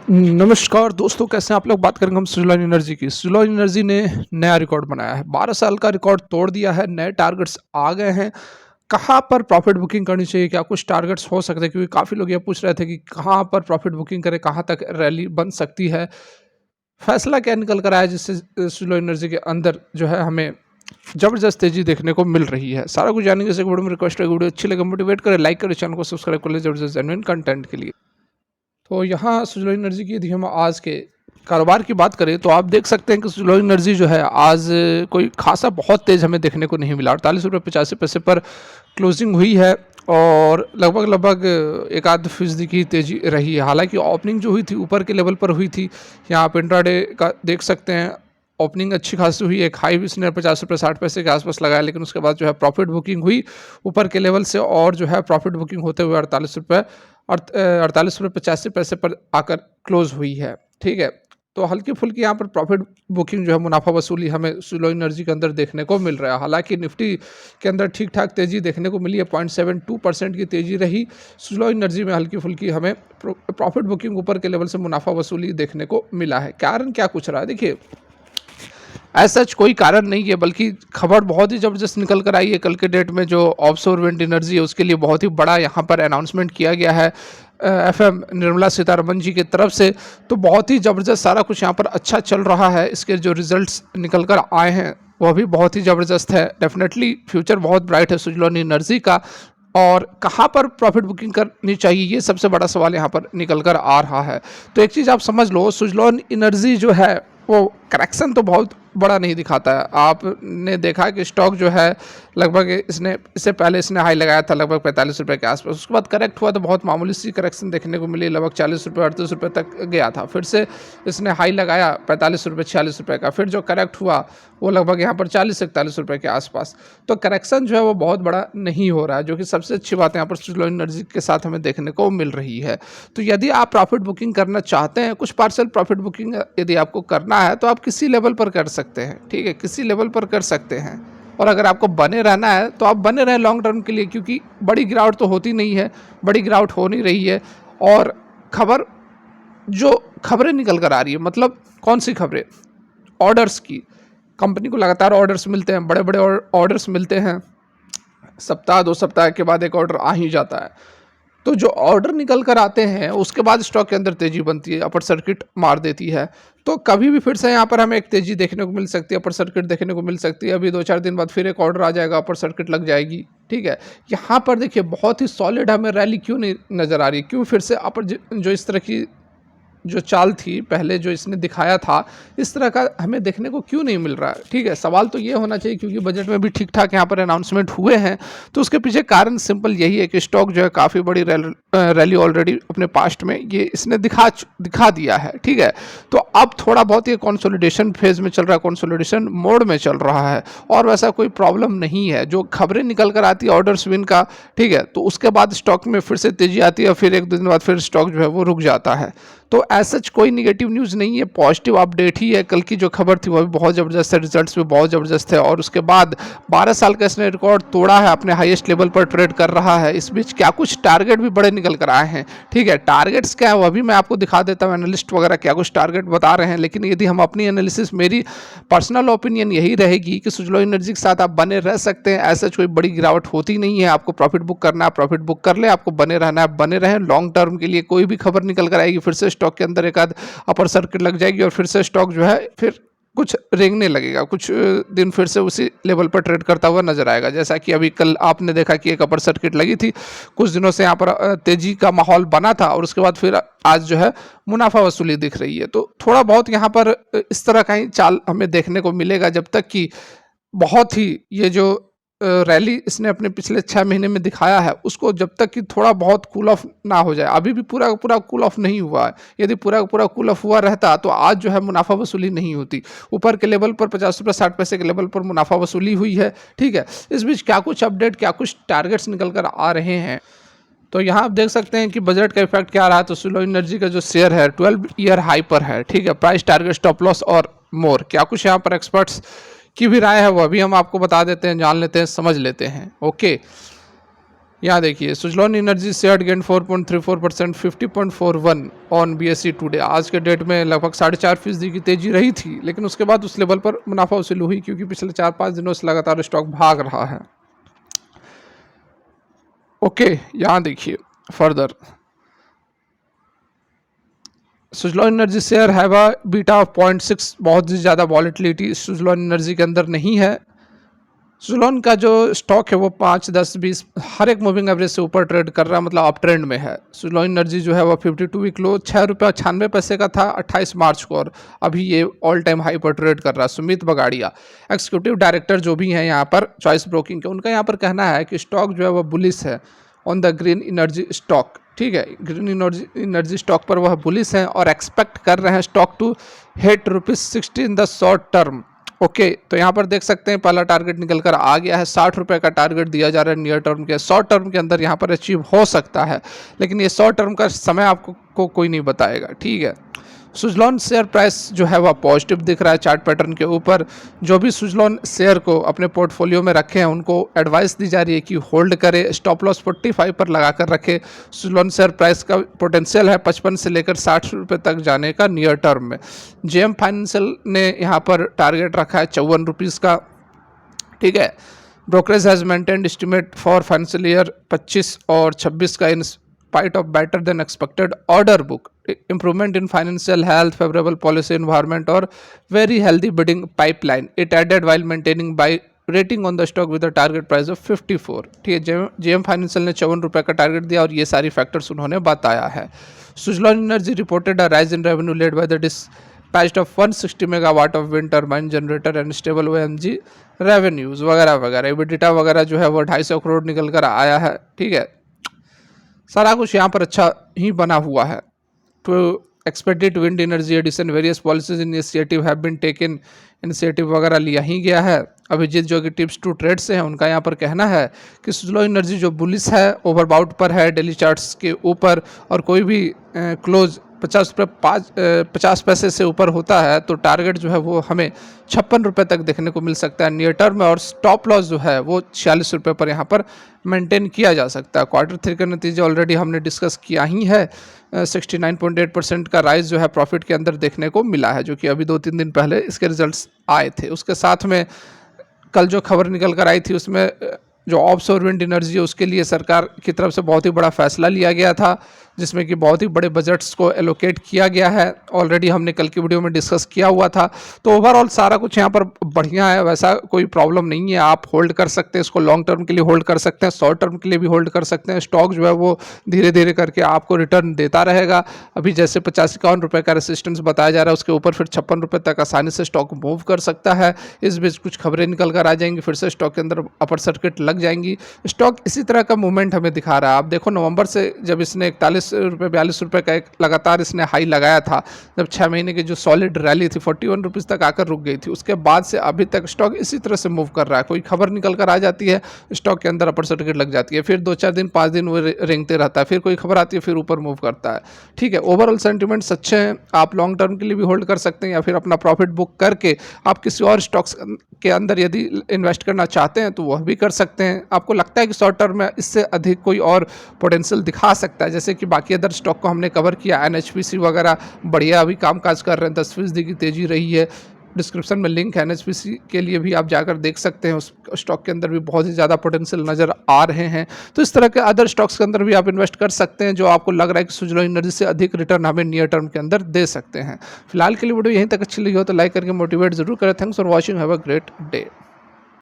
नमस्कार दोस्तों, कैसे हैं आप लोग। बात करेंगे हम सुज़लोन एनर्जी की। सुज़लोन एनर्जी ने नया रिकॉर्ड बनाया है, 12 साल का रिकॉर्ड तोड़ दिया है, नए टारगेट्स आ गए हैं। कहाँ पर प्रॉफिट बुकिंग करनी चाहिए, क्या कुछ टारगेट्स हो सकते हैं? क्योंकि काफ़ी लोग ये पूछ रहे थे कि कहाँ पर प्रॉफिट बुकिंग करें, कहाँ तक रैली बन सकती है। फैसला क्या निकल कर आया जिससे सुज़लोन एनर्जी के अंदर जो है हमें ज़बरदस्त तेज़ी देखने को मिल रही है। सारा कुछ जानने से वीडियो में रिक्वेस्ट है, वीडियो अच्छी लगे मोटिवेट करें, लाइक करें, चैनल को सब्सक्राइब कर लें ज़बरदस्त जेन्युइन कंटेंट के लिए। तो यहाँ सुज़लोन एनर्जी की यदि हम आज के कारोबार की बात करें तो आप देख सकते हैं कि सुज़लोन एनर्जी जो है आज कोई खासा बहुत तेज़ हमें देखने को नहीं मिला। 48 रुपये 85 पैसे पर क्लोजिंग हुई है और लगभग लगभग एक आध फीसदी की तेज़ी रही है। हालांकि ओपनिंग जो हुई थी ऊपर के लेवल पर हुई थी। यहाँ आप इंट्राडे का देख सकते हैं, ओपनिंग अच्छी खासी हुई। एक हाई भी इसने 50 रुपये 60 पैसे के आसपास लगाया, लेकिन उसके बाद जो है प्रॉफिट बुकिंग हुई ऊपर के लेवल से और जो है प्रॉफिट बुकिंग होते हुए 48 रुपये और 48 रुपये 85 पैसे पर आकर क्लोज हुई है। ठीक है, तो हल्की फुल्की यहाँ पर प्रॉफिट बुकिंग जो है मुनाफा वसूली हमें सुज़लोन एनर्जी के अंदर देखने को मिल रहा है। हालांकि निफ्टी के अंदर ठीक ठाक तेज़ी देखने को मिली है, 0.72% की तेज़ी रही। सुज़लोन एनर्जी में हल्की फुल्की हमें प्रॉफिट बुकिंग ऊपर के लेवल से मुनाफा वसूली देखने को मिला है। कारण क्या कुछ रहा है, देखिए ऐसा सच कोई कारण नहीं है, बल्कि खबर बहुत ही ज़बरदस्त निकल कर आई है। कल के डेट में जो ऑफशोर विंड एनर्जी है उसके लिए बहुत ही बड़ा यहाँ पर अनाउंसमेंट किया गया है एफएम निर्मला सीतारमन जी की तरफ से। तो बहुत ही ज़बरदस्त सारा कुछ यहाँ पर अच्छा चल रहा है। इसके जो रिजल्ट्स निकल कर आए हैं वह भी बहुत ही ज़बरदस्त है। डेफिनेटली फ्यूचर बहुत ब्राइट है सुज़लोन एनर्जी का। और कहाँ पर प्रॉफिट बुकिंग करनी चाहिए, ये सबसे बड़ा सवाल यहाँ पर निकल कर आ रहा है। तो एक चीज़ आप समझ लो, सुज़लोन एनर्जी जो है वो करेक्शन तो बहुत बड़ा नहीं दिखाता है। आपने देखा कि स्टॉक जो है लगभग इससे पहले इसने हाई लगाया था लगभग 45 रुपये के आसपास। उसके बाद करेक्ट हुआ तो बहुत मामूली सी करेक्शन देखने को मिली, लगभग 40 रुपये 38 रुपये तक गया था। फिर से इसने हाई लगाया 45 रुपये 46 रुपये का, फिर जो करेक्ट हुआ वो लगभग यहाँ पर 40 से 41 रुपये के आसपास। तो करेक्शन जो है वो बहुत बड़ा नहीं हो रहा है, जो कि सबसे अच्छी बात यहाँ पर सुज़लोन एनर्जी के साथ हमें देखने को मिल रही है। तो यदि आप प्रॉफिट बुकिंग करना चाहते हैं, कुछ पार्सल प्रॉफिट बुकिंग यदि आपको करना है तो आप किसी लेवल पर कर सकते हैं। ठीक है, किसी लेवल पर कर सकते हैं। और अगर आपको बने रहना है तो आप बने रहें लॉन्ग टर्म के लिए, क्योंकि बड़ी गिरावट तो होती नहीं है, बड़ी गिरावट हो नहीं रही है। और खबर जो खबरें निकल कर आ रही है, मतलब कौन सी खबरें, ऑर्डर्स की। कंपनी को लगातार ऑर्डर्स मिलते हैं, बड़े बड़े ऑर्डर्स मिलते हैं। सप्ताह 2 सप्ताह के बाद एक ऑर्डर आ ही जाता है। तो जो ऑर्डर निकल कर आते हैं उसके बाद स्टॉक के अंदर तेज़ी बनती है, अपर सर्किट मार देती है। तो कभी भी फिर से यहाँ पर हमें एक तेज़ी देखने को मिल सकती है, अपर सर्किट देखने को मिल सकती है। अभी 2 4 दिन बाद फिर एक ऑर्डर आ जाएगा, अपर सर्किट लग जाएगी। ठीक है, यहाँ पर देखिए बहुत ही सॉलिड हमें रैली क्यों नहीं नज़र आ रही, क्यों फिर से अपर जो इस तरह की जो चाल थी पहले जो इसने दिखाया था, इस तरह का हमें देखने को क्यों नहीं मिल रहा है। ठीक है, सवाल तो ये होना चाहिए, क्योंकि बजट में भी ठीक ठाक यहाँ पर अनाउंसमेंट हुए हैं। तो उसके पीछे कारण सिंपल यही है कि स्टॉक जो है काफ़ी बड़ी रैली ऑलरेडी अपने पास्ट में ये इसने दिखा दिया है। ठीक है, तो अब थोड़ा बहुत ये कंसोलिडेशन फेज में चल रहा है, कंसोलिडेशन मोड में चल रहा है। और वैसा कोई प्रॉब्लम नहीं है। जो खबरें निकल कर आती है ऑर्डर्स विन का, ठीक है, तो उसके बाद स्टॉक में फिर से तेजी आती है, फिर 1 2 दिन बाद फिर स्टॉक जो है वो रुक जाता है। तो ऐसा कोई निगेटिव न्यूज़ नहीं है, पॉजिटिव अपडेट ही है। कल की जो खबर थी वो भी बहुत ज़बरदस्त है, रिजल्ट्स भी बहुत ज़बरदस्त है। और उसके बाद 12 साल का इसने रिकॉर्ड तोड़ा है, अपने हाईएस्ट लेवल पर ट्रेड कर रहा है। इस बीच क्या कुछ टारगेट भी बड़े निकल कर आए हैं। ठीक है, टारगेट्स क्या है वो अभी मैं आपको दिखा देता हूँ, एनालिस्ट वगैरह क्या कुछ टारगेट बता रहे हैं। लेकिन यदि हम अपनी एनालिसिस, मेरी पर्सनल ओपिनियन यही रहेगी कि सुज़लोन एनर्जी के साथ आप बने रह सकते हैं। ऐसा कोई बड़ी गिरावट होती नहीं है। आपको प्रॉफिट बुक करना है, प्रॉफिट बुक कर ले, आपको बने रहना है, बने रहें लॉन्ग टर्म के लिए। कोई भी खबर निकल कर आएगी फिर से स्टॉक के अंदर एक आध अपर सर्किट लग जाएगी और फिर से स्टॉक जो है फिर कुछ रेंगने लगेगा, कुछ दिन फिर से उसी लेवल पर ट्रेड करता हुआ नजर आएगा। जैसा कि अभी कल आपने देखा कि एक अपर सर्किट लगी थी, कुछ दिनों से यहाँ पर तेजी का माहौल बना था और उसके बाद फिर आज जो है मुनाफा वसूली दिख रही है। तो थोड़ा बहुत यहाँ पर इस तरह का ही चाल हमें देखने को मिलेगा, जब तक कि बहुत ही ये जो रैली इसने अपने पिछले 6 महीने में दिखाया है उसको जब तक कि थोड़ा बहुत कूल ऑफ ना हो जाए। अभी भी पूरा का पूरा कूल ऑफ नहीं हुआ है। यदि पूरा का पूरा कूल ऑफ हुआ रहता तो आज जो है मुनाफा वसूली नहीं होती। ऊपर के लेवल पर 50 रुपये 60 पैसे के लेवल पर मुनाफा वसूली हुई है। ठीक है, इस बीच क्या कुछ अपडेट, क्या कुछ टारगेट्स निकल कर आ रहे हैं। तो यहाँ आप देख सकते हैं कि बजट का इफेक्ट क्या रहा है। तो सुज़लोन एनर्जी का जो शेयर है 12 ईयर हाई पर है। ठीक है, प्राइस टारगेट स्टॉप लॉस और मोर, क्या कुछ यहाँ पर एक्सपर्ट्स की भी राय है वो अभी हम आपको बता देते हैं, जान लेते हैं, समझ लेते हैं। ओके, यहाँ देखिए Suzlon energy share gain 4.34%, 50.41 on BSE today. आज के डेट में लगभग 4.5% की तेजी रही थी, लेकिन उसके बाद उस लेवल पर मुनाफा वसूली हुई क्योंकि पिछले 4-5 दिनों से लगातार स्टॉक भाग रहा है। ओके, यहाँ देखिए further Suzlon energy share have a beta of 0.6, बहुत ही ज़्यादा वॉलेटिलिटी सुजलॉन एनर्जी के अंदर नहीं है। सुजलॉन का जो स्टॉक है वो 5, 10, 20 हर एक मूविंग एवरेज से ऊपर ट्रेड कर रहा है, मतलब अप ट्रेंड में है। सुजलॉन एनर्जी जो है वो 52 वीक लो ₹6.98 का था 28 मार्च को, और अभी ये ऑल टाइम हाई पर ट्रेड कर रहा है। सुमित बगाड़िया एग्जीक्यूटिव डायरेक्टर जो भी हैं यहाँ पर चॉइस ब्रोकिंग के, उनका यहाँ पर कहना है कि स्टॉक जो है वो बुलिश है on the green energy stock. ठीक है, ग्रीन एनर्जी स्टॉक पर वह बुलिश हैं और एक्सपेक्ट कर रहे हैं stock to hit ₹60 in the short term. Okay, तो यहाँ पर देख सकते हैं पहला टारगेट निकल कर आ गया है। ₹60 का टारगेट दिया जा रहा है नियर टर्म के। शॉर्ट टर्म के अंदर यहाँ पर अचीव हो सकता है, लेकिन ये शॉर्ट टर्म का समय आपको कोई नहीं बताएगा। ठीक है, सुजलॉन शेयर प्राइस जो है वह पॉजिटिव दिख रहा है चार्ट पैटर्न के ऊपर। जो भी सुजलॉन शेयर को अपने पोर्टफोलियो में रखे हैं उनको एडवाइस दी जा रही है कि होल्ड करे, स्टॉप लॉस 45 पर लगा कर रखे। सुजलॉन शेयर प्राइस का पोटेंशियल है 55 से लेकर ₹60 तक जाने का नियर टर्म में। जेएम फाइनेंशियल ने यहाँ पर टारगेट रखा है ₹54 का। ठीक है, brokerage has maintained estimate for financial year 25 और 26 का इन spite of better than expected order book, improvement in financial health, favorable policy environment और very healthy bidding pipeline, it added while maintaining buy rating on the stock with a target price of 54। ठीक है, JM financial ने ₹54 का target दिया और ये सारी factors उन्होंने बताया है। Suzlon energy reported a rise in revenue led by the dispatch of 160 megawatt of wind turbine generator and stable OMG revenues वगैरह वगैरह। एबिटा वगैरह जो है वो 250 करोड़ निकल कर आया है। ठीक है, सारा कुछ यहाँ पर अच्छा ही बना हुआ है। To expected wind energy addition various policies initiative have been taken, initiative वगैरह लिया ही गया है। अभिजीत जो कि टिप्स टू ट्रेड से हैं उनका यहाँ पर कहना है कि सुजलॉन एनर्जी जो बुलिश है ओवरबाउट पर है डेली चार्ट्स के ऊपर, और कोई भी क्लोज 50 पैसे से ऊपर होता है तो टारगेट जो है वो हमें ₹56 तक देखने को मिल सकता है नियर टर्म में, और स्टॉप लॉस जो है वो ₹46 पर यहाँ पर मेंटेन किया जा सकता है। Q3 का नतीजा ऑलरेडी हमने डिस्कस किया ही है। 69.8% का राइज जो है प्रॉफिट के अंदर देखने को मिला है, जो कि अभी 2-3 दिन पहले इसके रिजल्ट्स आए थे। उसके साथ में कल जो खबर निकल कर आई थी उसमें जो ऑफशोर विंड एनर्जी है उसके लिए सरकार की तरफ से बहुत ही बड़ा फैसला लिया गया था, जिसमें कि बहुत ही बड़े बजट्स को एलोकेट किया गया है। ऑलरेडी हमने कल की वीडियो में डिस्कस किया हुआ था। तो ओवरऑल सारा कुछ यहाँ पर बढ़िया है, वैसा कोई प्रॉब्लम नहीं है। आप होल्ड कर सकते हैं इसको, लॉन्ग टर्म के लिए होल्ड कर सकते हैं, शॉर्ट टर्म के लिए भी होल्ड कर सकते हैं। स्टॉक जो है वो धीरे धीरे करके आपको रिटर्न देता रहेगा। अभी जैसे 50-51 का रेसिस्टेंस बताया जा रहा है, उसके ऊपर फिर ₹56 तक आसानी से स्टॉक मूव कर सकता है। इस बीच कुछ खबरें निकल कर आ जाएंगी, फिर से स्टॉक के अंदर अपर सर्किट लग जाएंगी। स्टॉक इसी तरह का मूवमेंट हमें दिखा रहा है। आप देखो नवंबर से जब इसने ₹41-42 का एक लगातार इसने हाई लगाया था, जब 6 महीने की जो सॉलिड रैली थी ₹41 तक आकर रुक गई थी, उसके बाद से अभी तक स्टॉक इसी तरह से मूव कर रहा है। कोई खबर निकल कर आ जाती है, स्टॉक के अंदर अपर सर्किट लग जाती है, फिर 2-4 दिन 5 दिन वो रेंगते रहता है, फिर कोई खबर आती है, फिर ऊपर मूव करता है। ठीक है, ओवरऑल सेंटिमेंट्स अच्छे हैं। आप लॉन्ग टर्म के लिए भी होल्ड कर सकते हैं, या फिर अपना प्रॉफिट बुक करके आप किसी और स्टॉक्स के अंदर यदि इन्वेस्ट करना चाहते हैं तो वह भी कर सकते हैं। आपको लगता है कि शॉर्ट टर्म में इससे अधिक कोई और पोटेंशियल दिखा सकता है, जैसे कि बाकी अदर स्टॉक को हमने कवर किया, एनएचपीसी वगैरह बढ़िया अभी कामकाज कर रहे हैं, 10% की तेजी रही है। डिस्क्रिप्शन में लिंक है एनएचपीसी के लिए भी, आप जाकर देख सकते हैं। उस स्टॉक के अंदर भी बहुत ही ज़्यादा पोटेंशियल नज़र आ रहे हैं। तो इस तरह के अदर स्टॉक्स के अंदर भी आप इन्वेस्ट कर सकते हैं, जो आपको लग रहा है कि सुजलॉन एनर्जी से अधिक रिटर्न हमें नियर टर्म के अंदर दे सकते हैं। फिलहाल के लिए वीडियो यहीं तक अच्छी लगी हो तो लाइक करके मोटिवेट जरूर करें। Thanks for watching, have a great day.